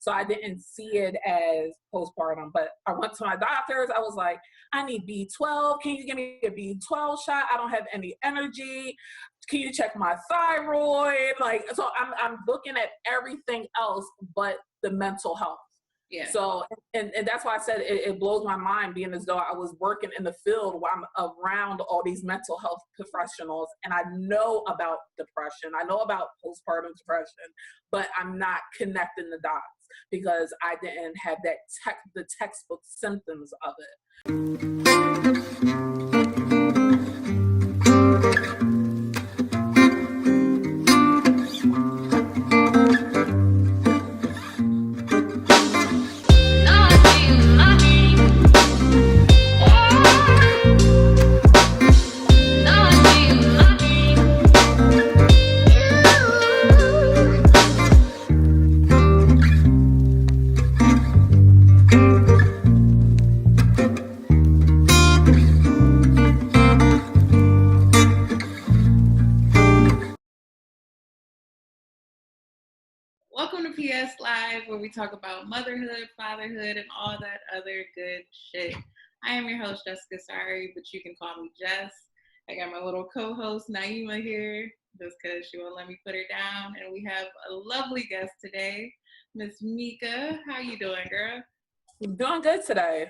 So I didn't see it as postpartum, but I went to my doctors. I was like, I need B12. Can you give me a B12 shot? I don't have any energy. Can you check my thyroid? Like, so I'm looking at everything else but the mental health. Yeah. So, and that's why I said it blows my mind, being as though I was working in the field where I'm around all these mental health professionals, and I know about depression, I know about postpartum depression, but I'm not connecting the dots because I didn't have the textbook symptoms of it. Welcome to PS Live, where we talk about motherhood, fatherhood, and all that other good shit. I am your host, Jessica Sorry, but you can call me Jess. I got my little co-host, Naima, here, just because she won't let me put her down. And we have a lovely guest today, Miss Mika. How you doing, girl? I'm doing good today.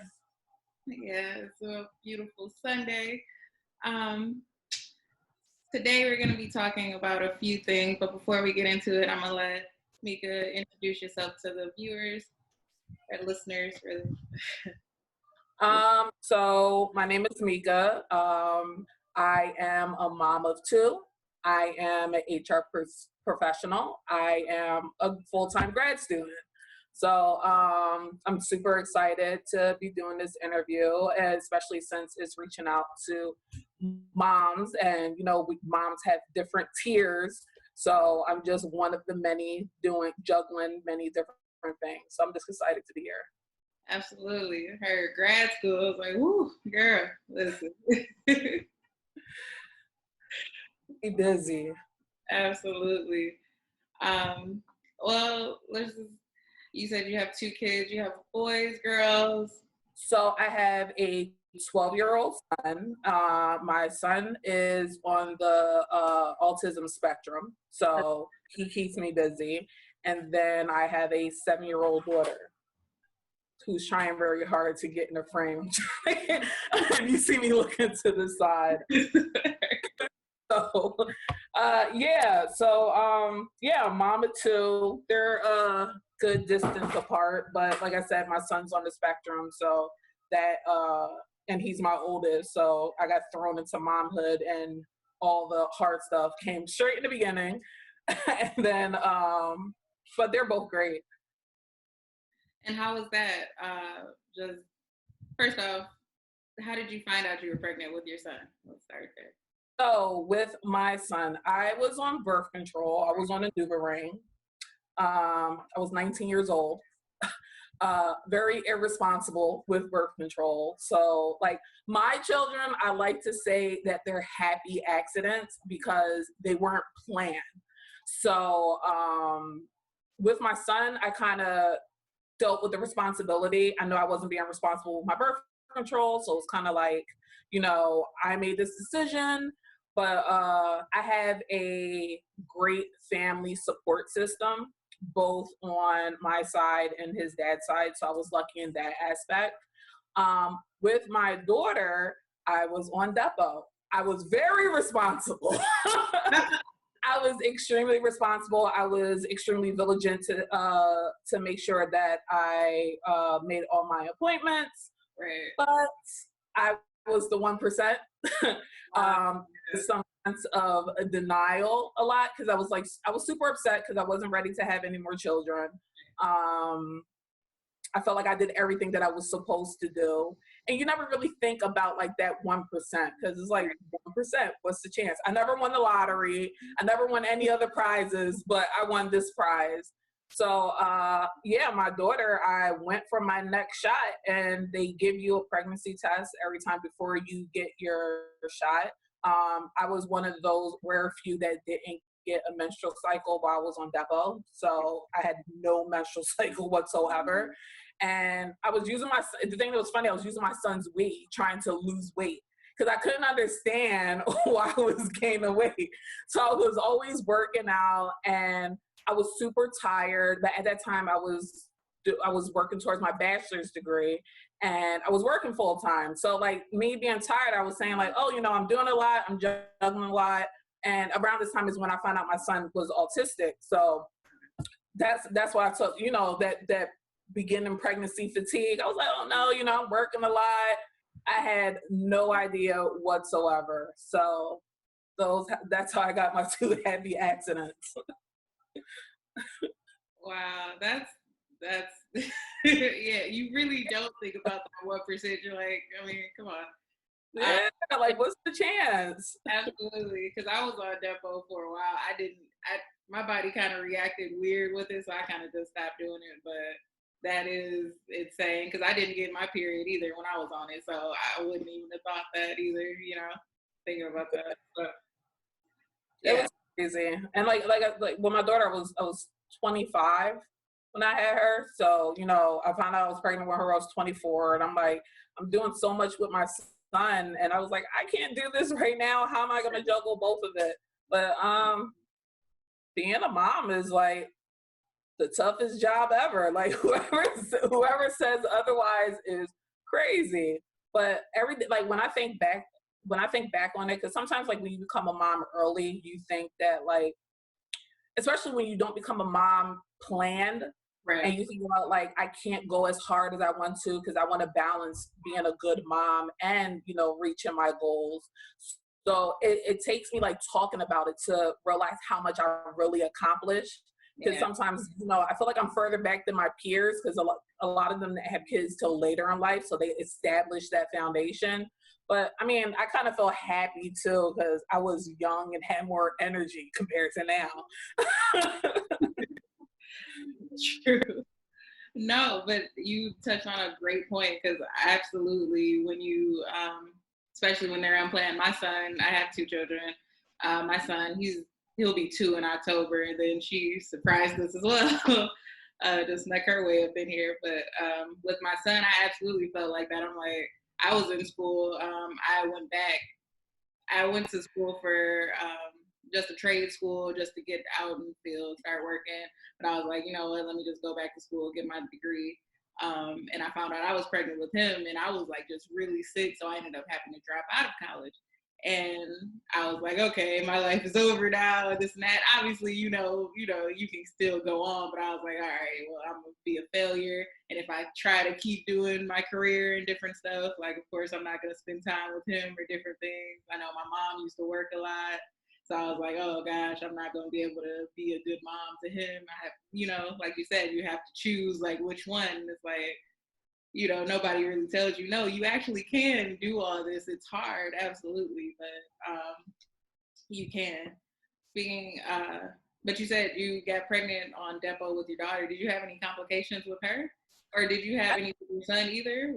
Yeah, it's a beautiful Sunday. Today we're going to be talking about a few things, but before we get into it, I'm going to let Mika, introduce yourself to the viewers or listeners. Really. So my name is Mika. I am a mom of two. I am an HR professional. I am a full-time grad student. So I'm super excited to be doing this interview, especially since it's reaching out to moms, and moms have different tiers. So I'm just one of the many juggling many different things. So I'm just excited to be here. Absolutely. Her grad school, I was like, whoo, girl, listen. Be busy. Absolutely. Well, you said you have two kids. You have boys, girls? So I have a 12-year-old son. My son is on the autism spectrum, so he keeps me busy. And then I have a 7-year-old daughter who's trying very hard to get in the frame. You see me looking to the side. So, mom of two. They're a good distance apart, but like I said, my son's on the spectrum, so that and he's my oldest, so I got thrown into momhood, and all the hard stuff came straight in the beginning. And then, but they're both great. And how was that? Just first off, how did you find out you were pregnant with your son? Let's start there. So with my son, I was on birth control. I was on a NuvaRing. I was 19 years old. Very irresponsible with birth control. So like my children, I like to say that they're happy accidents because they weren't planned. So with my son, I kind of dealt with the responsibility. I know I wasn't being responsible with my birth control. So it's kind of like, I made this decision, but I have a great family support system, both on my side and his dad's side. So I was lucky in that aspect. With my daughter, I was on depot. I was very responsible. I was extremely responsible. I was extremely vigilant to make sure that I made all my appointments. Right. But I was the 1%. Some sense of denial a lot, because I was super upset because I wasn't ready to have any more children. I felt like I did everything that I was supposed to do. And you never really think about like that 1%, because it's like 1%, what's the chance? I never won the lottery. I never won any other prizes, but I won this prize. So my daughter, I went for my next shot, and they give you a pregnancy test every time before you get your shot. I was one of those rare few that didn't get a menstrual cycle while I was on depot. So I had no menstrual cycle whatsoever. And I was using the thing that was funny, I was using my son's weight, trying to lose weight because I couldn't understand why I was gaining weight. So I was always working out and I was super tired. But at that time I was working towards my bachelor's degree and I was working full time. So like me being tired, I was saying like, oh, I'm doing a lot, I'm juggling a lot. And around this time is when I found out my son was autistic. So that's why I took, that beginning pregnancy fatigue. I was like, oh no, I'm working a lot. I had no idea whatsoever. So that's how I got my 2 heavy accidents. Wow, that's yeah, you really don't think about that 1%. You're like, I mean, come on. Yeah, like what's the chance? Absolutely, because I was on depot for a while. My body kind of reacted weird with it, so I kind of just stopped doing it. But that is insane because I didn't get my period either when I was on it, so I wouldn't even have thought that either. Thinking about that. But yeah. It was crazy. And like when my daughter I was 25 when I had her. So I found out I was pregnant when I was 24, and I'm like, I'm doing so much with my son, and I was like, I can't do this right now. How am I going to juggle both of it? But being a mom is like the toughest job ever. Like whoever says otherwise is crazy. But like when I think back on it, because sometimes like when you become a mom early, you think that like, especially when you don't become a mom planned, right. And you think about like, I can't go as hard as I want to because I want to balance being a good mom and reaching my goals. So it takes me like talking about it to realize how much I really accomplished. Because sometimes, I feel like I'm further back than my peers because a lot of them have kids till later in life. So they establish that foundation. But I mean, I kind of feel happy too because I was young and had more energy compared to now. True. No, but you touched on a great point because absolutely when you, especially when they're unplanned, my son, I have 2 children. My son, he'll be 2 in October, and then she surprised us as well. Just snuck her way up in here. But with my son, I absolutely felt like that. I'm like, I was in school. I went to school for just a trade school just to get out in the field, start working. But I was like, you know what, let me just go back to school, get my degree. And I found out I was pregnant with him, and I was like just really sick. So I ended up having to drop out of college. And I was like, okay, my life is over now, and this and that. Obviously, you can still go on, but I was like, all right, well, I'm gonna be a failure. And if I try to keep doing my career and different stuff, like, of course, I'm not gonna spend time with him or different things. I know my mom used to work a lot, so I was like, oh gosh, I'm not gonna be able to be a good mom to him. I have, like you said, you have to choose like which one. It's like, nobody really tells you, no, you actually can do all this. It's hard, absolutely, but you can. But you said you got pregnant on depot with your daughter. Did you have any complications with her? Or did you have any with your son either?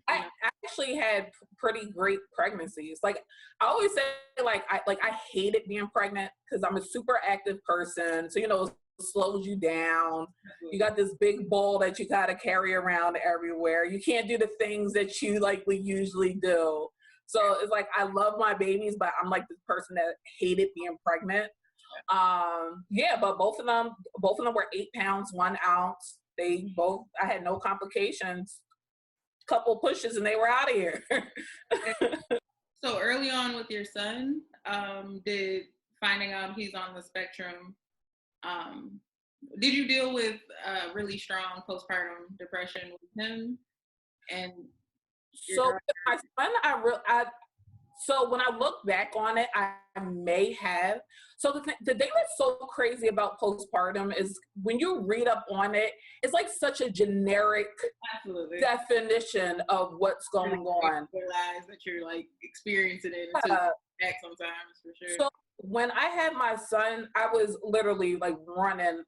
I actually had pretty great pregnancies. Like I always say, I hated being pregnant because I'm a super active person. So, it slows you down. You got this big ball that you got to carry around everywhere. You can't do the things that you like we usually do. So it's like I love my babies, but I'm like the person that hated being pregnant. But both of them were 8 pounds, 1 ounce. I had no complications. Couple pushes and they were out of here. So early on with your son, did finding out he's on the spectrum, did you deal with really strong postpartum depression with him? And so my son, so when I look back on it, I may have. So the thing that's so crazy about postpartum is when you read up on it, it's like such a generic definition of what's going on. Realize that you're like experiencing it until back sometimes, for sure. So when I had my son, I was literally like running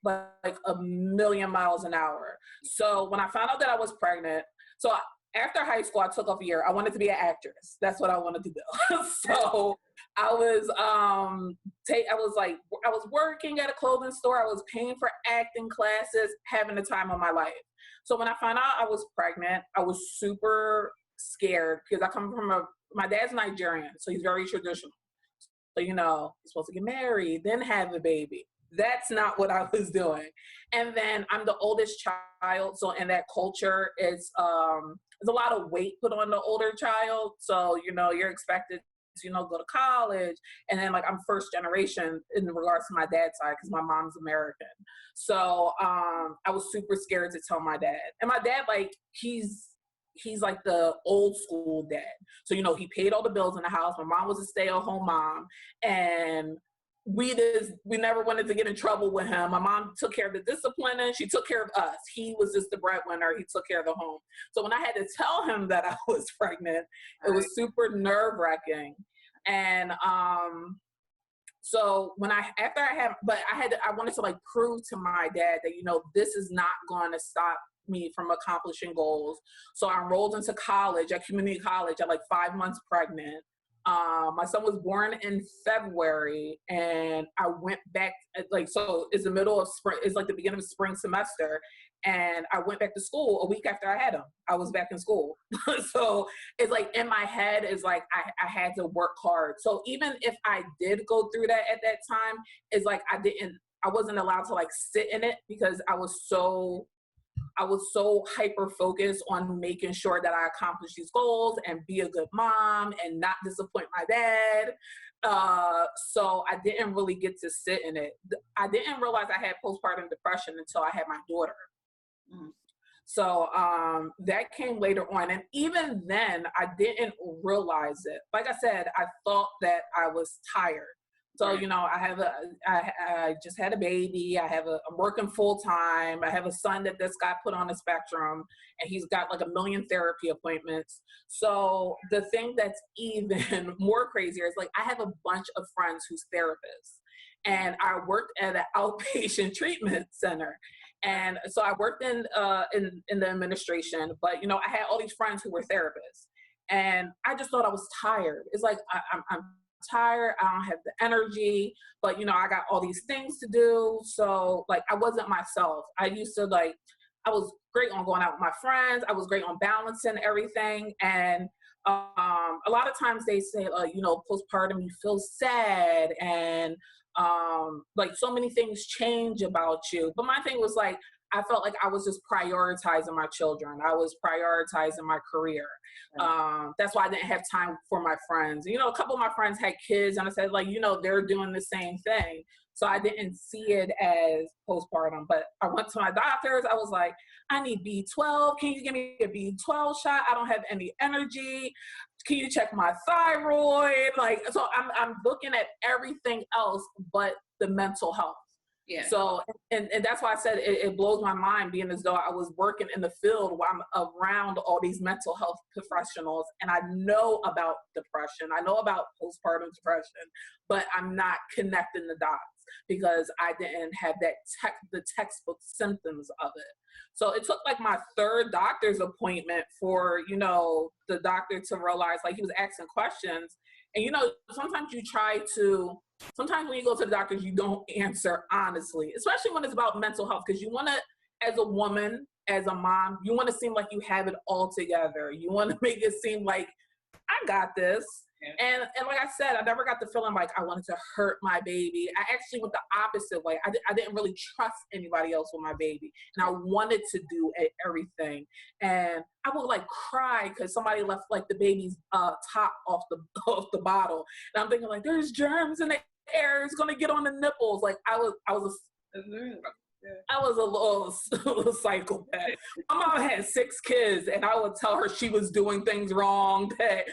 like a million miles an hour. So when I found out that I was pregnant, so after high school, I took off a year. I wanted to be an actress. That's what I wanted to do. So I was I was working at a clothing store. I was paying for acting classes, having the time of my life. So when I found out I was pregnant, I was super scared because I come from my dad's Nigerian, so he's very traditional. So, you know, you're supposed to get married, then have a baby. That's not what I was doing. And then I'm the oldest child. So in that culture, it's there's a lot of weight put on the older child. So, you know, you're expected to, you know, go to college. And then like I'm first generation in regards to my dad's side because my mom's American. So I was super scared to tell my dad. And my dad, like, he's like the old school dad. So, you know, he paid all the bills in the house. My mom was a stay-at-home mom. And we never wanted to get in trouble with him. My mom took care of the discipline and she took care of us. He was just the breadwinner. He took care of the home. So when I had to tell him that I was pregnant, it was super nerve-wracking. And so when I wanted to like prove to my dad that, you know, this is not going to stop me from accomplishing goals. So I enrolled into college, at community college, at like 5 months pregnant. My son was born in February, and I went back so it's the middle of spring. It's like the beginning of spring semester, and I went back to school a week after I had him. I was back in school. So it's like in my head is like I had to work hard. So even if I did go through that at that time, it's like I wasn't allowed to like sit in it because I was so hyper focused on making sure that I accomplish these goals and be a good mom and not disappoint my dad. So I didn't really get to sit in it. I didn't realize I had postpartum depression until I had my daughter. Mm-hmm. So that came later on. And even then, I didn't realize it. Like I said, I thought that I was tired. So, you know, I just had a baby. I'm working full time. I have a son that just got put on the spectrum, and he's got like 1 million therapy appointments. So the thing that's even more crazier is like, I have a bunch of friends who's therapists, and I worked at an outpatient treatment center. And so I worked in the administration, but, you know, I had all these friends who were therapists, and I just thought I was tired. It's like, I'm tired, I don't have the energy, but, you know, I got all these things to do. So like, I wasn't myself. I was great on going out with my friends. I was great on balancing everything. And a lot of times they say, you know, postpartum, you feel sad, and like so many things change about you. But my thing was like, I felt like I was just prioritizing my children. I was prioritizing my career. That's why I didn't have time for my friends. You know, a couple of my friends had kids, and I said, like, you know, they're doing the same thing. So I didn't see it as postpartum. But I went to my doctors. I was like, I need B12. Can you give me a B12 shot? I don't have any energy. Can you check my thyroid? Like, so I'm looking at everything else but the mental health. Yeah. So, and that's why I said it blows my mind, being as though I was working in the field while I'm around all these mental health professionals, and I know about depression, I know about postpartum depression, but I'm not connecting the dots because I didn't have the textbook symptoms of it. So it took like my 3rd doctor's appointment for, you know, the doctor to realize, like, he was asking questions. And, you know, sometimes when you go to the doctors, you don't answer honestly, especially when it's about mental health, because you want to, as a woman, as a mom, you want to seem like you have it all together. You want to make it seem like, I got this. Yeah. And like I said, I never got the feeling like I wanted to hurt my baby. I actually went the opposite way. I didn't really trust anybody else with my baby, and I wanted to do everything. And I would like cry because somebody left like the baby's top off the bottle, and I'm thinking like, there's germs in the air. It's gonna get on the nipples. Like I was a little psychopath. My mom had 6 kids, and I would tell her she was doing things wrong, that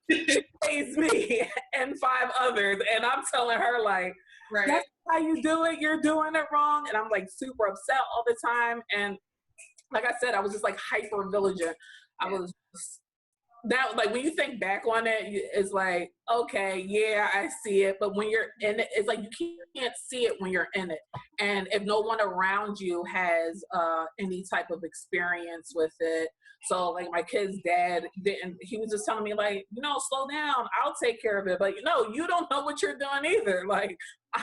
she raised me and 5 others, and I'm telling her like, right, that's how you do it, you're doing it wrong. And I'm like super upset all the time. And like I said, I was just like hyper vigilant. I was now, like when you think back on it, it's like, okay, yeah, I see it. But when you're in it, it's like you can't see it when you're in it. And if no one around you has any type of experience with it, so like my kid's dad didn't. He was just telling me like, slow down. I'll take care of it. But you don't know what you're doing either. Like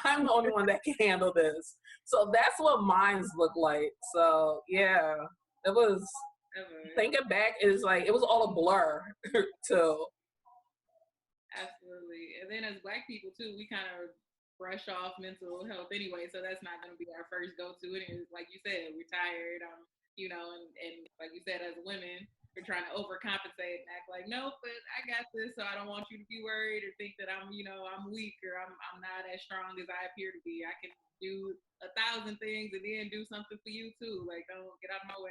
I'm the only one that can handle this. So that's what mines look like. So yeah, it was thinking back is like it was all a blur too. Absolutely. And then as Black people too, we kind of brush off mental health anyway, so that's not going to be our first go-to. And like you said, we're tired, and like you said, as women, we're trying to overcompensate and act like, nope, but I got this, so I don't want you to be worried or think that I'm weak or I'm not as strong as I appear to be. I can do 1,000 things and then do something for you too. Like, don't get out of my way,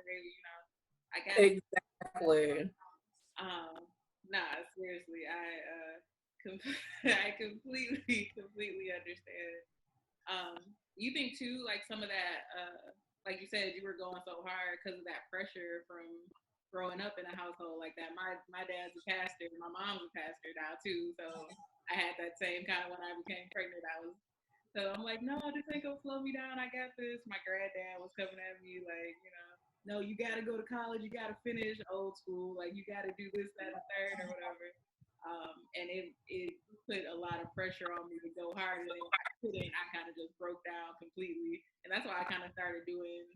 I got it. Exactly. Nah, seriously, I completely understand. You think too, like some of that, like you said, you were going so hard because of that pressure from growing up in a household like that. My dad's a pastor, my mom's a pastor now too, so I had that same kind of when I became pregnant. So I'm like, no, this ain't gonna slow me down. I got this. My granddad was coming at me like, no, you got to go to college. You got to finish old school. Like you got to do this, that, and third, or whatever. And it put a lot of pressure on me to go harder. And if I couldn't, I kind of just broke down completely. And that's why I kind of started doing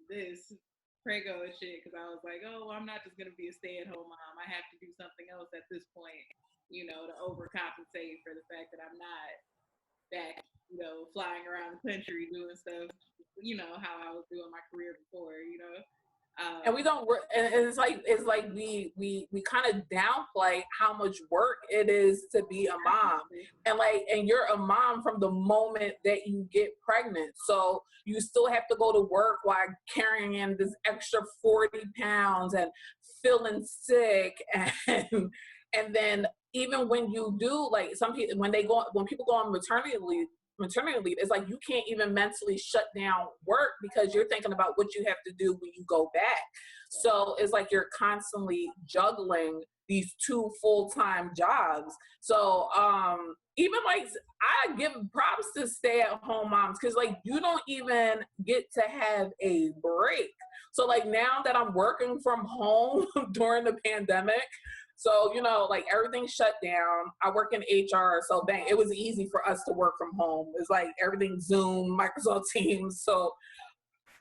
this prego and shit because I was like, oh, well, I'm not just gonna be a stay-at-home mom. I have to do something else at this point, to overcompensate for the fact that I'm not back, flying around the country doing stuff, how I was doing my career before. And we don't and it's like we kind of downplay how much work it is to be a mom, and you're a mom from the moment that you get pregnant, so you still have to go to work while carrying in this extra 40 pounds and feeling sick, and then even when you do, like some people when people go on maternity leave, it's like you can't even mentally shut down work because you're thinking about what you have to do when you go back. So it's like you're constantly juggling these two full-time jobs. So even like I give props to stay-at-home moms because like you don't even get to have a break. So like now that I'm working from home during the pandemic, so, like everything shut down. I work in HR, so bang, it was easy for us to work from home. It's like everything Zoom, Microsoft Teams. So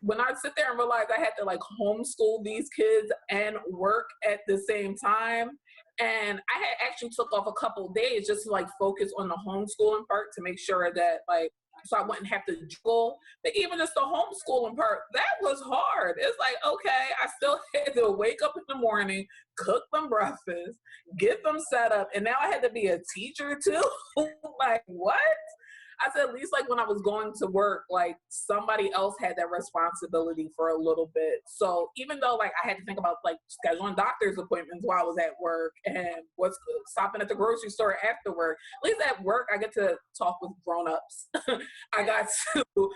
when I sit there and realize I had to like homeschool these kids and work at the same time, and I had actually took off a couple of days just to like focus on the homeschooling part to make sure that like so I wouldn't have to juggle. But even just the homeschooling part, that was hard. It's like, okay, I still had to wake up in the morning, cook them breakfast, get them set up, and now I had to be a teacher too. Like, what? I said, at least like when I was going to work, like somebody else had that responsibility for a little bit. So even though like I had to think about like scheduling doctor's appointments while I was at work and what's stopping at the grocery store after work, at least at work I get to talk with grown-ups. I got to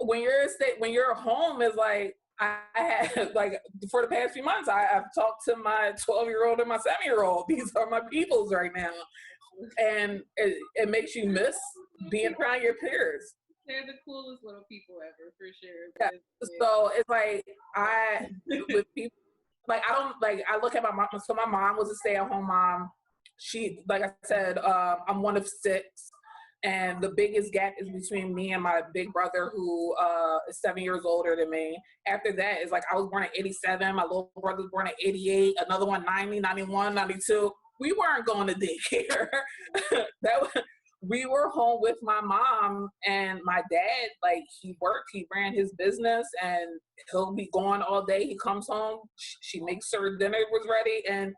when you're home is like I had like for the past few months I've talked to my 12-year-old and my 7-year-old. These are my peoples right now. And it makes you miss being around your peers. They're the coolest little people ever, for sure. Yeah. So it's like with people, like I don't like I look at my mom. So my mom was a stay-at-home mom. She, like I said, I'm one of 6, and the biggest gap is between me and my big brother, who is 7 years older than me. After that is like I was born in '87. My little brother was born in '88. Another one 90, 91, 92. We weren't going to daycare. We were home with my mom, and my dad, like he worked, he ran his business, and he'll be gone all day. He comes home, she makes sure dinner was ready, and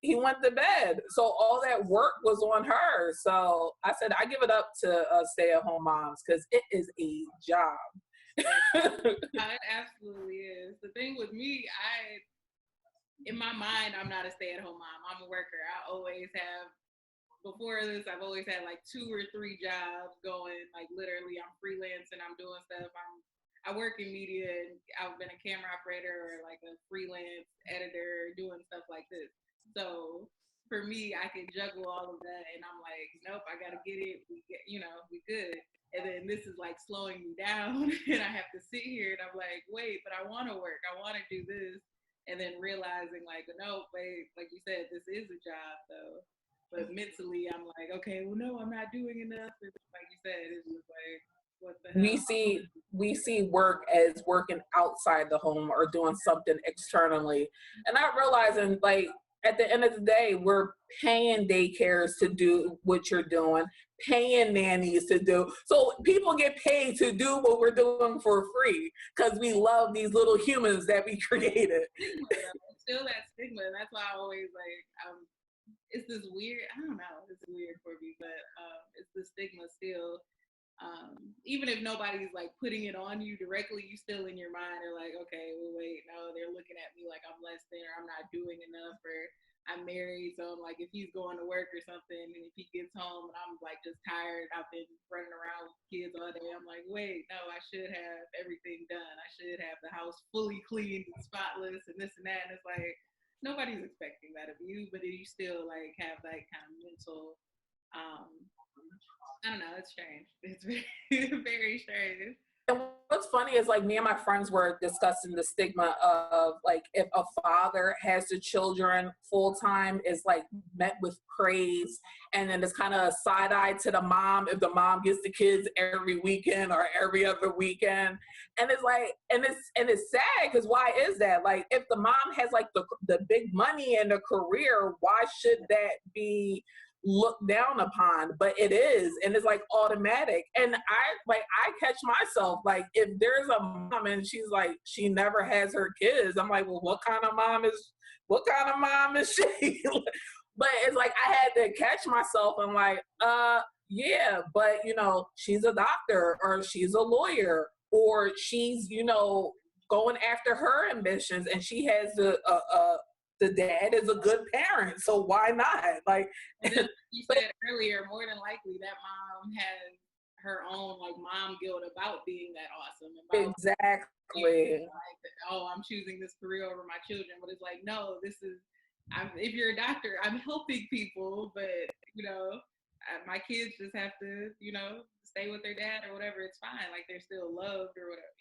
he went to bed. So all that work was on her. So I said, I give it up to stay-at-home moms because it is a job. It absolutely is. The thing with me, in my mind, I'm not a stay-at-home mom. I'm a worker. Before this, I've always had like 2 or 3 jobs going. Like literally, I'm freelance and I'm doing stuff. I work in media and I've been a camera operator or like a freelance editor doing stuff like this. So for me, I can juggle all of that, and I'm like, nope, I gotta get it. We good. And then this is like slowing me down, and I have to sit here, and I'm like, wait, but I want to work. I want to do this, and then realizing like, no, wait, like you said, this is a job though. But mentally, I'm like, okay, well, no, I'm not doing enough. And like you said, it's just like, what the we hell? see we see work as working outside the home or doing something externally, and not realizing, like, at the end of the day, we're paying daycares to do what you're doing, paying nannies to do, so people get paid to do what we're doing for free because we love these little humans that we created. Stigma, though. Still that stigma, and that's why I always like, it's this weird. I don't know. It's weird for me, but it's the stigma still. Even if nobody's like putting it on you directly, you still in your mind are like, okay, well, wait, no, they're looking at me like I'm less than, or I'm not doing enough, or I'm married, so I'm like, if he's going to work or something, and if he gets home and I'm like just tired, I've been running around with kids all day, I'm like, wait, no, I should have everything done. I should have the house fully cleaned and spotless and this and that. And it's like, nobody's expecting that of you, but you still like have that kind of mental, um, I don't know. It's strange. It's very, very strange. And what's funny is, like, me and my friends were discussing the stigma of, like, if a father has the children full time, is like met with praise, and then it's kind of a side eye to the mom if the mom gets the kids every weekend or every other weekend. And it's like, and it's sad because why is that? Like, if the mom has like the big money and the career, why should that be looked down upon? But it is, and it's like automatic. And I catch myself, like, if there's a mom and she's like, she never has her kids, I'm like, well, what kind of mom is she? But it's like I had to catch myself. I'm like, yeah, but she's a doctor, or she's a lawyer, or she's going after her ambitions, and she has the dad is a good parent, so why not? Like, and then you said earlier, more than likely that mom has her own like mom guilt about being that awesome, about exactly. like, oh, I'm choosing this career over my children. But it's like, no, if you're a doctor, I'm helping people, but my kids just have to stay with their dad or whatever. It's fine, like they're still loved or whatever.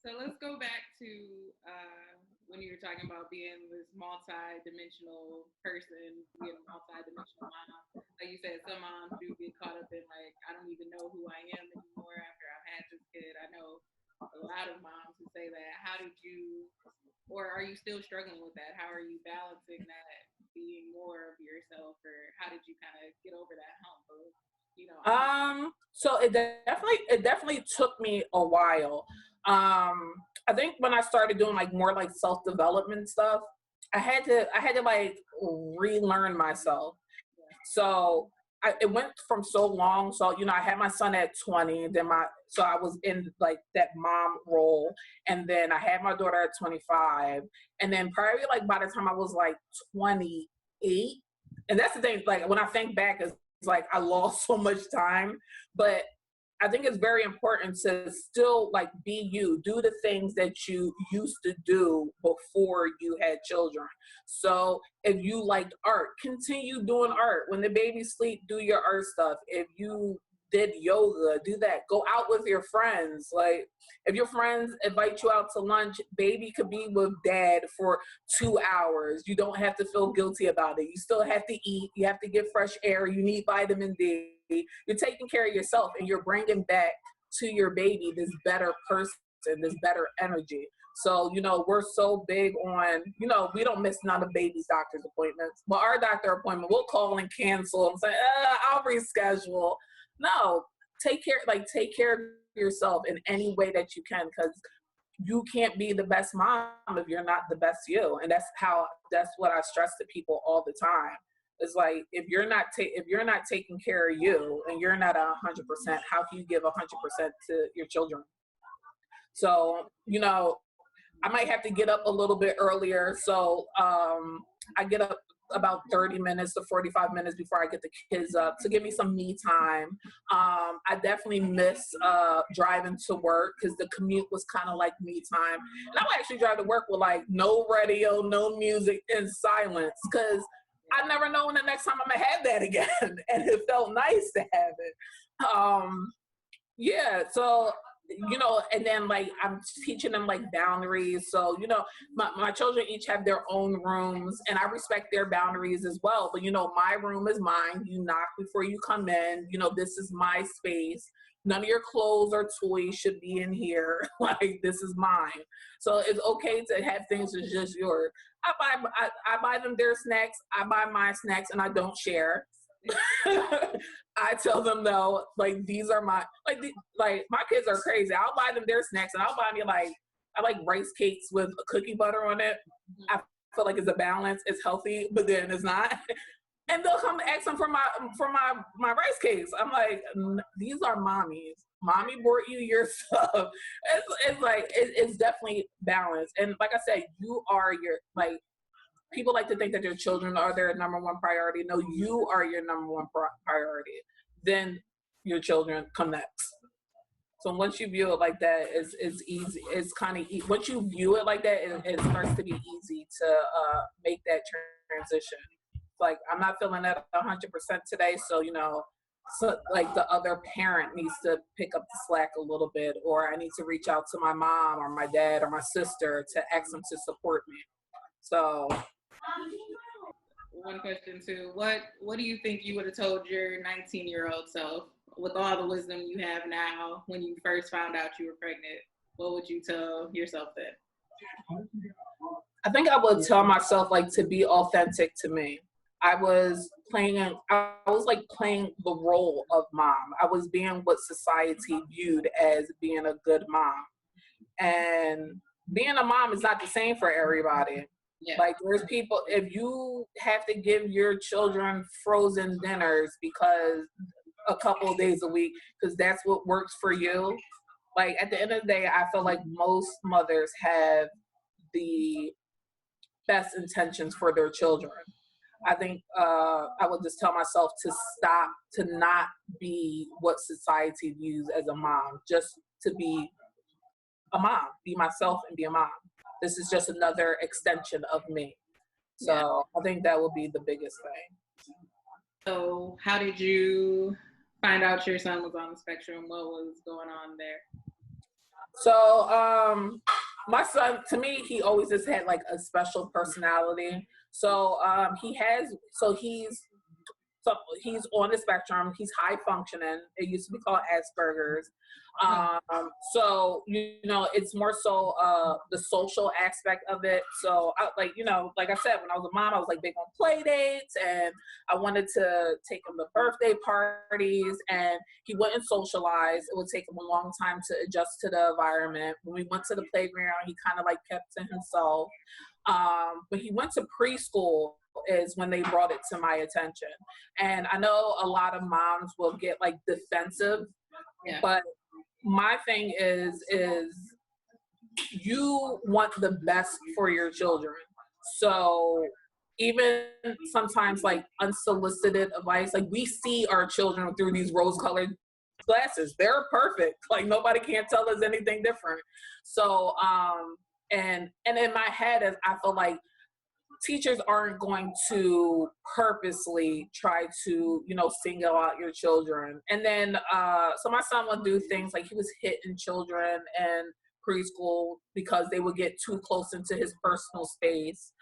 So let's go back to when you were talking about being this multi-dimensional person, being a multi-dimensional mom. Like you said, some moms do get caught up in like, I don't even know who I am anymore after I've had this kid. I know a lot of moms who say that. How did you, or are you still struggling with that? How are you balancing that, being more of yourself, or how did you kind of get over that hump of, So it definitely took me a while. I think when I started doing like more like self-development stuff, I had to like relearn myself. So it went from so long. So I had my son at 20, then so I was in like that mom role, and then I had my daughter at 25, and then probably like by the time I was like 28, and that's the thing. Like, when I think back, it's like I lost so much time, but I think it's very important to still like be you, do the things that you used to do before you had children. So if you liked art, continue doing art. When the babies sleep, do your art stuff. If you did yoga, do that. Go out with your friends. Like, if your friends invite you out to lunch, baby could be with dad for 2 hours. You don't have to feel guilty about it. You still have to eat. You have to get fresh air. You need vitamin D. You're taking care of yourself, and you're bringing back to your baby this better person, this better energy. So, we're so big on, we don't miss none of baby's doctor's appointments. But our doctor appointment, we'll call and cancel and say, I'll reschedule. No, take care of yourself in any way that you can, because you can't be the best mom if you're not the best you. And that's what I stress to people all the time. It's like, if you're not taking care of you, and you're not 100%, how can you give 100% to your children? So, I might have to get up a little bit earlier. So I get up about 30 minutes to 45 minutes before I get the kids up to give me some me time. I definitely miss driving to work because the commute was kind of like me time. And I would actually drive to work with like no radio, no music, and silence because I never know when the next time I'm gonna have that again. And it felt nice to have it. Yeah, so and then like I'm teaching them like boundaries. So, my children each have their own rooms and I respect their boundaries as well. But, my room is mine. You knock before you come in. This is my space. None of your clothes or toys should be in here. Like, this is mine. So it's okay to have things that's just yours. I buy them their snacks. I buy my snacks and I don't share. I tell them though, like these are my my kids are crazy. I'll buy them their snacks and I'll buy me I like rice cakes with cookie butter on it. I feel like it's a balance, it's healthy, but then it's not. And they'll come ask them for my rice cakes. I'm like, these are mommy's. Mommy bought you your stuff. It's definitely balanced. And like I said, you are your people like to think that their children are their number one priority. No, you are your number one priority. Then your children come next. So once you view it like that, it's easy. It's kind of once you view it like that, it starts to be easy to make that transition. Like I'm not feeling that 100% today, so so like the other parent needs to pick up the slack a little bit, or I need to reach out to my mom or my dad or my sister to ask them to support me. So. One question too. What do you think you would have told your 19-year-old self with all the wisdom you have now when you first found out you were pregnant? What would you tell yourself then? I think I would tell myself to be authentic to me. I was playing the role of mom. I was being what society viewed as being a good mom. And being a mom is not the same for everybody. Yeah. Like there's people, if you have to give your children frozen dinners because a couple of days a week, because that's what works for you. Like at the end of the day, I feel like most mothers have the best intentions for their children. I think I would just tell myself to stop, to not be what society views as a mom, just to be a mom, be myself and be a mom. This is just another extension of me. So I think that would be the biggest thing. So how did you find out your son was on the spectrum? What was going on there? So my son, to me, he always just had a special personality. So he's on the spectrum. He's high functioning. It used to be called Asperger's. So it's more so the social aspect of it. So like I said, when I was a mom, I was big on play dates, and I wanted to take him to birthday parties, and he wouldn't socialize. It would take him a long time to adjust to the environment. When we went to the playground, he kind of kept to himself. When he went to preschool is when they brought it to my attention. And I know a lot of moms will get defensive, but my thing is you want the best for your children. So even sometimes unsolicited advice, we see our children through these rose-colored glasses. They're perfect. Nobody can't tell us anything different. So and in my head, I feel teachers aren't going to purposely try to, single out your children. And then, so my son would do things he was hitting children in preschool because they would get too close into his personal space.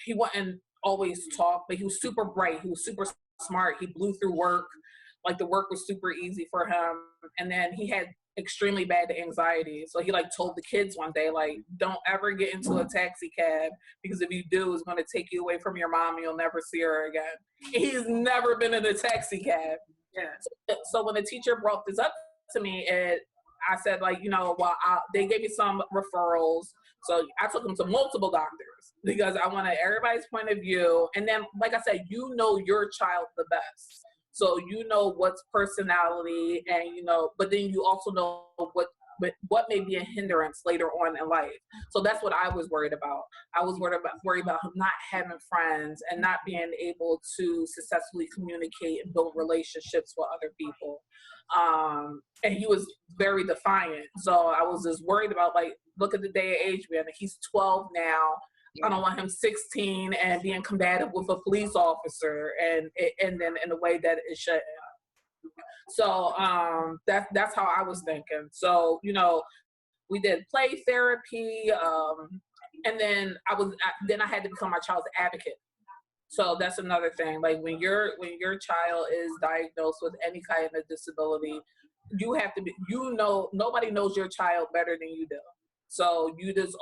He wouldn't always talk, but he was super bright. He was super smart. He blew through work. The work was super easy for him. And then he had extremely bad anxiety. So he told the kids one day, don't ever get into a taxi cab, because if you do, it's going to take you away from your mom and you'll never see her again. He's never been in a taxi cab. Yeah. So when the teacher brought this up to me, I said they gave me some referrals. So I took him to multiple doctors because I wanted everybody's point of view. And then, like I said, your child the best. So what's personality, and but then you also know what but what may be a hindrance later on in life. So that's what I was worried about. I was worried about him not having friends and not being able to successfully communicate and build relationships with other people. And he was very defiant. So I was just worried about, like, look at the day of age, man. He's 12 now. I don't want him 16 and being combative with a police officer and then in a way that it shouldn't. So that's how I was thinking. So, we did play therapy, and then I had to become my child's advocate. So that's another thing. Like when your child is diagnosed with any kind of disability, you have to be, nobody knows your child better than you do. So you just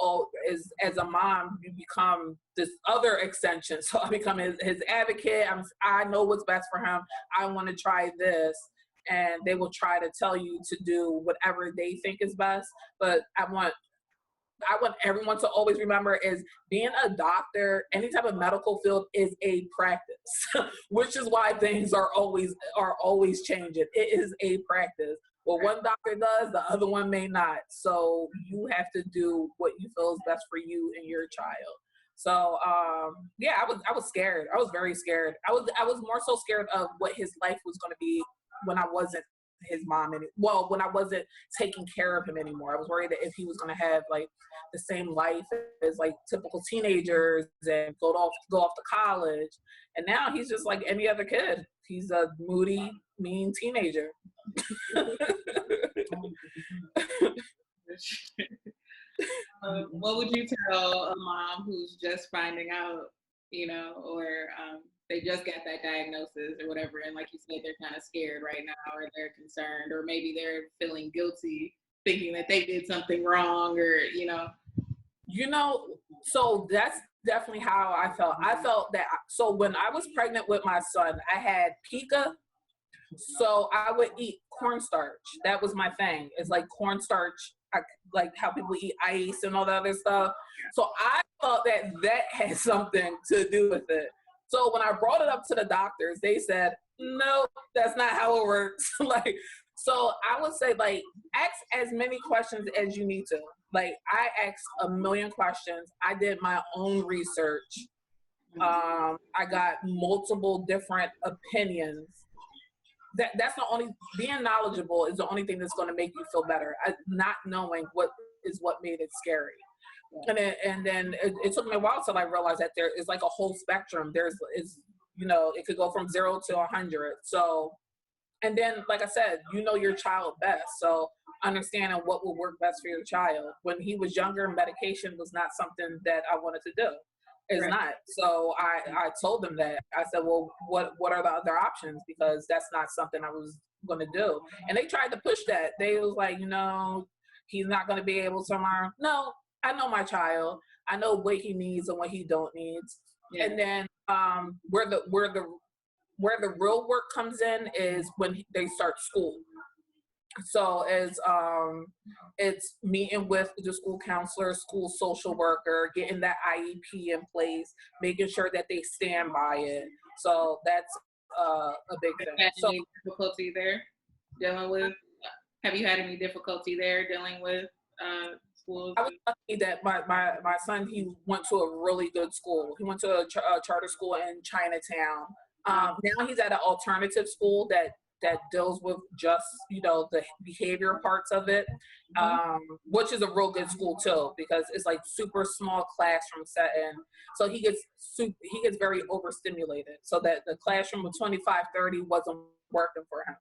as a mom, you become this other extension. So I become his advocate. I know what's best for him. I want to try this. And they will try to tell you to do whatever they think is best. But I want everyone to always remember is being a doctor, any type of medical field is a practice, which is why things are always changing. It is a practice. What one doctor does, the other one may not. So you have to do what you feel is best for you and your child. So yeah, I was scared. I was very scared. I was more so scared of what his life was going to be when I wasn't his mom when I wasn't taking care of him anymore. I was worried that if he was going to have like the same life as like typical teenagers and go off to college. And now he's just like any other kid. He's a moody, mean teenager. What would you tell a mom who's just finding out, or they just got that diagnosis or whatever, and like you said, they're kind of scared right now, or they're concerned, or maybe they're feeling guilty, thinking that they did something wrong, or so that's definitely how I felt. I felt that. So when I was pregnant with my son, I had pica. So I would eat cornstarch. That was my thing. It's like cornstarch, like how people eat ice and all that other stuff. So I thought that had something to do with it. So when I brought it up to the doctors, they said, no, that's not how it works. So I would say, like, ask as many questions as you need to. Like, I asked a million questions. I did my own research. I got multiple different opinions. That's the only, being knowledgeable is the only thing that's going to make you feel better. Not knowing what made it scary. And then it took me a while till I realized that there is like a whole spectrum. It could go from 0 to 100. So, and then, like I said, your child best. So understanding what will work best for your child. When he was younger, medication was not something that I wanted to do. It's right. Not. So I told them that. I said, well, what are the other options? Because that's not something I was going to do. And they tried to push that. They was like, he's not going to be able to learn. No, I know my child. I know what he needs and what he don't needs. Yeah. And then where the real work comes in is when they start school. So it's meeting with the school counselor, school social worker, getting that IEP in place, making sure that they stand by it. So that's a big thing. So, any difficulty there dealing with? Have you had any difficulty there dealing with schools? I was lucky that my son, he went to a really good school. He went to a charter school in Chinatown. Now he's at an alternative school that deals with just, the behavior parts of it, which is a real good school too, because it's like super small classroom setting. So he gets very overstimulated, so that the classroom of 25, 30 wasn't working for him.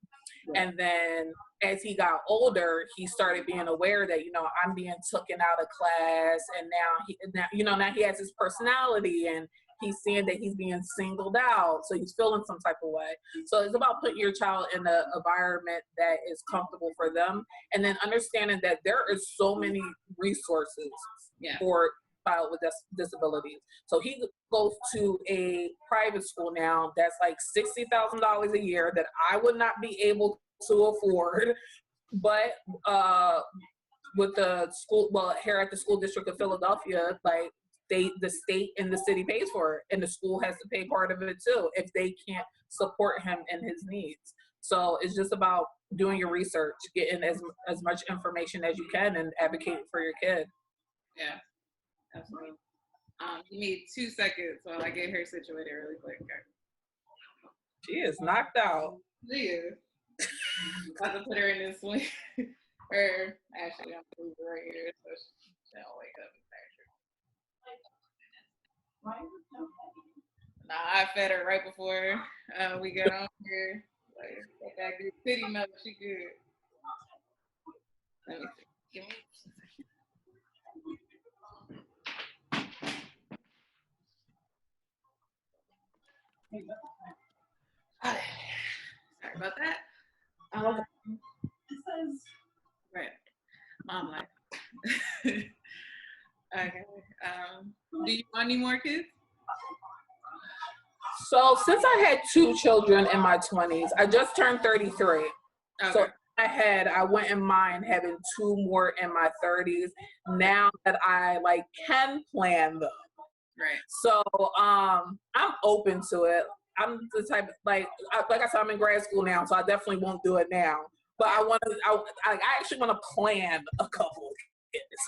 Yeah. And then as he got older, he started being aware that, I'm being taken out of class, and now he has his personality, and he's seeing that he's being singled out, so he's feeling some type of way. So it's about putting your child in an environment that is comfortable for them, and then understanding that there are so many resources for child with disabilities. So he goes to a private school now that's like $60,000 a year that I would not be able to afford, but with the school, here at the School District of Philadelphia, like, the state and the city pays for it, and the school has to pay part of it too if they can't support him and his needs. So it's just about doing your research, getting as much information as you can, and advocating for your kid. Yeah, absolutely. Give me 2 seconds while I get her situated really quick. Okay. She is knocked out. She is. About to put her in this swing. Or actually, I'm gonna leave her right here so she don't wake up and Nah, I fed her right before we got on here. Like that good titty milk, she good. Let me see. Give me 2 seconds. Sorry about that. It says right. Mom life. Okay. Do you want any more kids? So since I had 2 children in my 20s, I just turned 33. Okay. So I wouldn't mind having 2 more in my 30s now that I like can plan them. Right. So I'm open to it. I'm the type of, like I said, I'm in grad school now, so I definitely won't do it now. But I actually want to plan a couple of kids.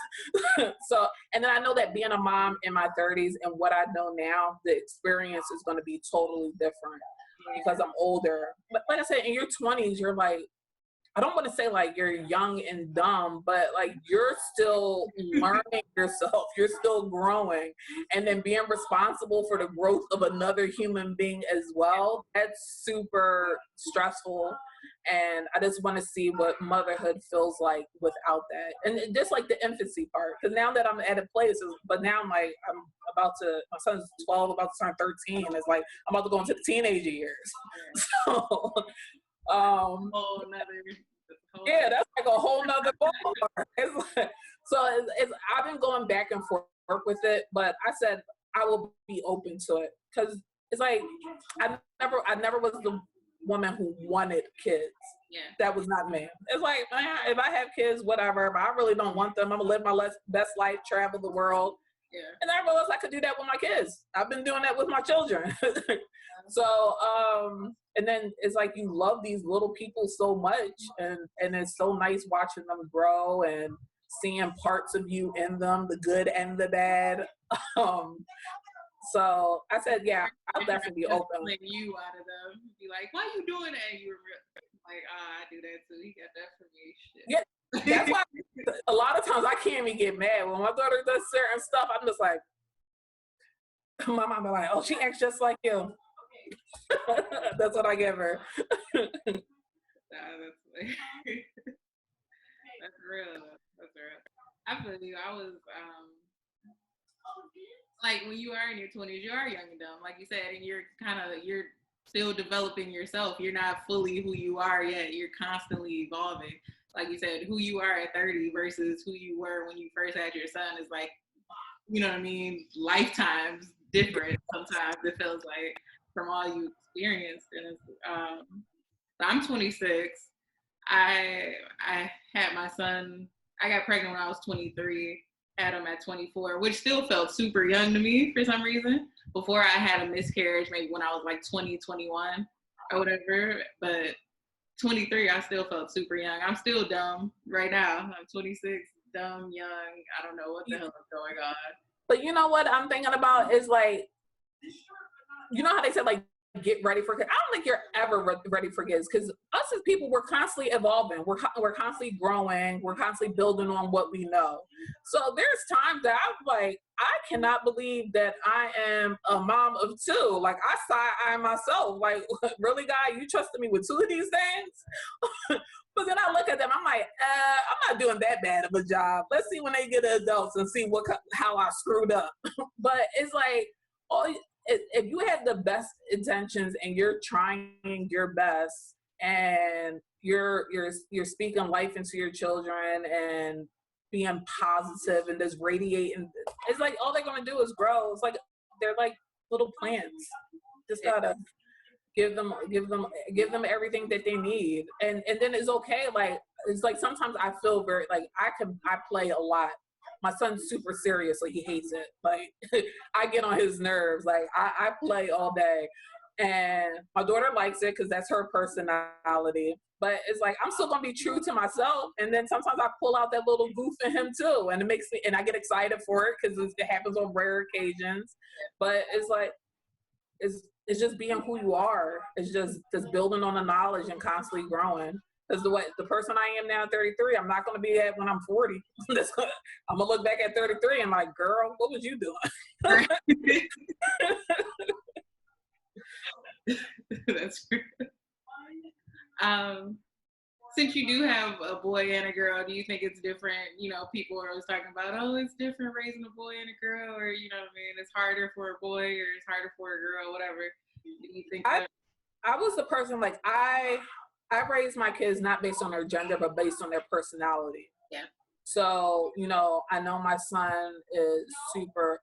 So, and then I know that being a mom in my 30s and what I know now, the experience is going to be totally different because I'm older. But like I said, in your 20s, you're like, I don't want to say like you're young and dumb, but like you're still learning yourself. You're still growing. And then being responsible for the growth of another human being as well, that's super stressful. And I just want to see what motherhood feels like without that. And just like the infancy part, because now that I'm at a place, but now I'm like, my son's 12, about to turn 13. It's like, I'm about to go into the teenager years. So, yeah, that's like a whole nother ball. I've been going back and forth with it, but I said I will be open to it because it's like I never was the woman who wanted kids. Yeah, that was not me. It's like, man, if I have kids, whatever, but I really don't want them. I'm gonna live my best life, travel the world. Yeah. And I realized I could do that with my kids. I've been doing that with my children. So, and then it's like you love these little people so much, and it's so nice watching them grow and seeing parts of you in them, the good and the bad. So I said, yeah, I'll definitely be open. Like you out of them, be like, why you doing that? And you're like, I do that too. He got that from me. Shit. Yeah. That's why a lot of times I can't even get mad. When my daughter does certain stuff, I'm just like, my mom be like, oh, she acts just like you. That's what I give her. That's real. That's real. I feel you. I was like, when you are in your 20s, you are young and dumb, like you said, and you're still developing yourself. You're not fully who you are yet. You're constantly evolving. Like you said, who you are at 30 versus who you were when you first had your son is like, you know what I mean, lifetimes different sometimes, it feels like, from all you experienced. And I'm 26. I had my son, I got pregnant when I was 23, had him at 24, which still felt super young to me for some reason. Before I had a miscarriage, maybe when I was like 20, 21 or whatever, but 23, I still felt super young. I'm still dumb right now. I'm 26, dumb, young. I don't know what the hell is going on. But you know what I'm thinking about is like, you know how they said like, get ready for kids? I don't think you're ever ready for kids, because us as people, we're constantly evolving. We're constantly growing. We're constantly building on what we know. So there's times that I'm like, I cannot believe that I am a mom of 2. Like, I side-eye myself. Like, really, God, you trusted me with 2 of these things? But then I look at them, I'm like, I'm not doing that bad of a job. Let's see when they get adults and see how I screwed up. But it's like, if you have the best intentions and you're trying your best and you're speaking life into your children and being positive and just radiating, it's like all they're gonna do is grow. It's like they're like little plants. Just gotta give them everything that they need, and then it's okay. Like, it's like sometimes I feel very like I play a lot. My son's super serious, like he hates it. Like, I get on his nerves. Like, I play all day. And my daughter likes it because that's her personality. But it's like I'm still gonna be true to myself, and then sometimes I pull out that little goof in him too, and it makes me, and I get excited for it because it happens on rare occasions. But it's like it's just being who you are. It's just building on the knowledge and constantly growing. Because the person I am now at 33, I'm not going to be at when I'm 40. I'm gonna look back at 33 and like, girl, what was you doing? That's true. Since you do have a boy and a girl, do you think it's different? You know, people are always talking about, oh, it's different raising a boy and a girl, or you know what I mean, it's harder for a boy or it's harder for a girl, whatever. Do you think that? I was the person like I raised my kids not based on their gender, but based on their personality. Yeah. So, you know, I know my son is super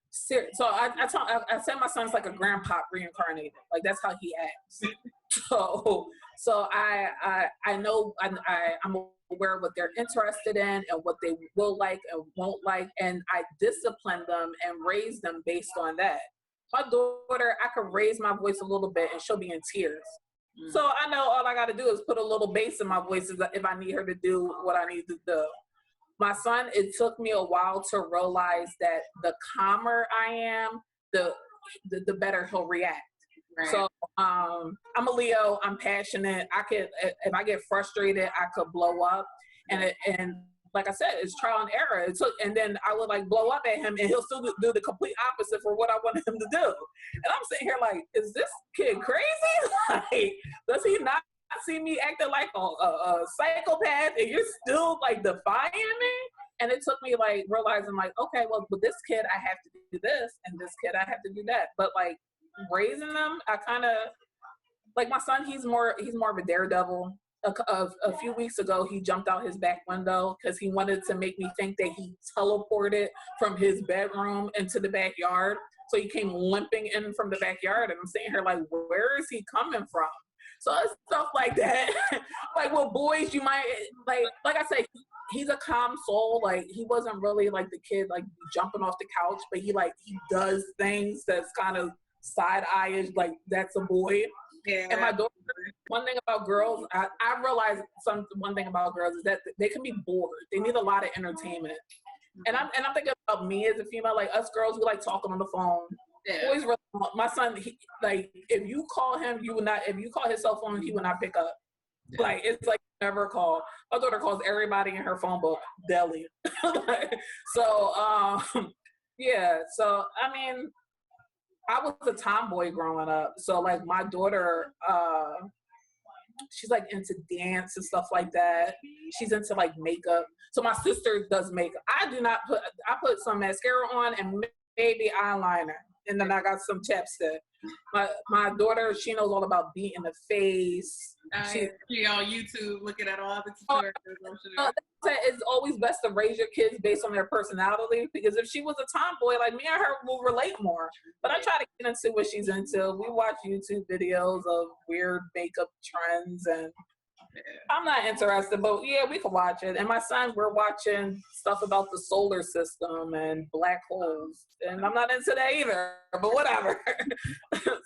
serious. So I said my son's like a grandpa reincarnated. Like that's how he acts. So I know I'm aware of what they're interested in and what they will like and won't like, and I discipline them and raise them based on that. My daughter, I could raise my voice a little bit and she'll be in tears. So I know all I got to do is put a little bass in my voice if I need her to do what I need to do. My son, it took me a while to realize that the calmer I am, the better he'll react. Right. So I'm a Leo. I'm passionate. If I get frustrated, I could blow up. And like I said, it's trial and error. And then I would like blow up at him, and he'll still do the complete opposite for what I wanted him to do. And I'm sitting here like, is this kid crazy? Like, does he not see me acting like a psychopath, and you're still like defying me? And it took me like realizing like, okay, well, with this kid I have to do this, and this kid I have to do that. But like raising them, I kind of like my son. He's more of a daredevil. A few weeks ago, he jumped out his back window because he wanted to make me think that he teleported from his bedroom into the backyard. So he came limping in from the backyard, and I'm sitting here like, where is he coming from? So it's stuff like that. Like with boys, you might like I say, he's a calm soul. Like he wasn't really like the kid like jumping off the couch, but he does things that's kind of side eye-ish, like that's a boy. Yeah. And my daughter, one thing about girls, I realized one thing about girls is that they can be bored. They need a lot of entertainment. And I'm thinking about me as a female, like us girls, we like talking on the phone. Yeah. Boys, my son, if you call him, if you call his cell phone, he will not pick up. Yeah. Like it's like never call. My daughter calls everybody in her phone book Deli. So yeah. So I mean, I was a tomboy growing up. So like my daughter, she's like into dance and stuff like that. She's into like makeup. So my sister does makeup. I put some mascara on and maybe eyeliner. And then I got some chapstick. My daughter, she knows all about beating the face. She on YouTube looking at all the tutorials. It's always best to raise your kids based on their personality, because if she was a tomboy, like me and her will relate more. But I try to get into what she's into. We watch YouTube videos of weird makeup trends, and I'm not interested, but yeah, we can watch it. And my son, we're watching stuff about the solar system and black holes, and I'm not into that either, but whatever.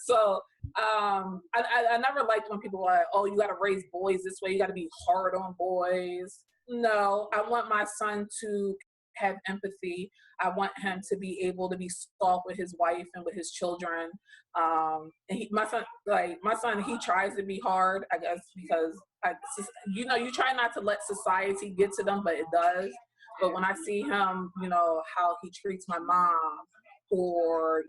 So I never liked when people are like, oh, you got to raise boys this way, you got to be hard on boys. No, I want my son to have empathy. I want him to be able to be soft with his wife and with his children. And my son, he tries to be hard, I guess, because you try not to let society get to them, but it does. But when I see him, how he treats my mom, or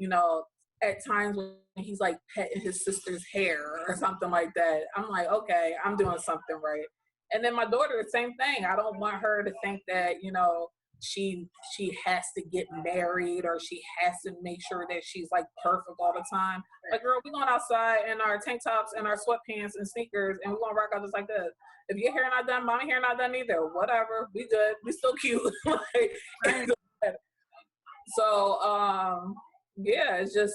at times when he's like petting his sister's hair or something like that, I'm like, okay, I'm doing something right. And then my daughter, the same thing. I don't want her to think that, she has to get married, or she has to make sure that she's like perfect all the time. Like, girl, we're going outside in our tank tops and our sweatpants and sneakers, and we're going to rock out just like this. If your hair not done, my hair not done either. Whatever, we good. We still cute. So, yeah, it's just,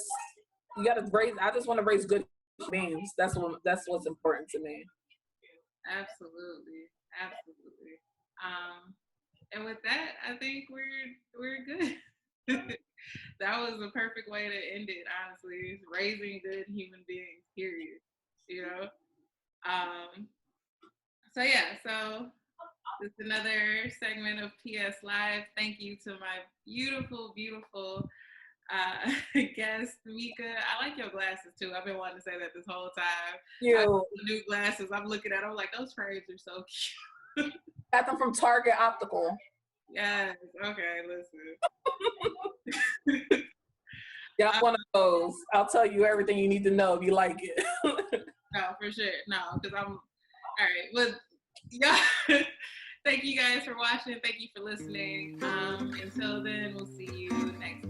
you got to raise, I just want to raise good beings. That's what's important to me. Absolutely. And with that, I think we're good. that was the perfect way to end it, honestly. Raising good human beings, period. You know? So yeah, so this is another segment of PS Live. Thank you to my beautiful, beautiful guest, Mika. I like your glasses too. I've been wanting to say that this whole time. I got new glasses. I'm looking at them like, those frames are so cute. Got them from Target Optical. Yes. Okay, listen. Got one of those. I'll tell you everything you need to know if you like it. No, for sure. No, because I'm all right. Well, yeah. Thank you guys for watching. Thank you for listening. Until then, we'll see you next time.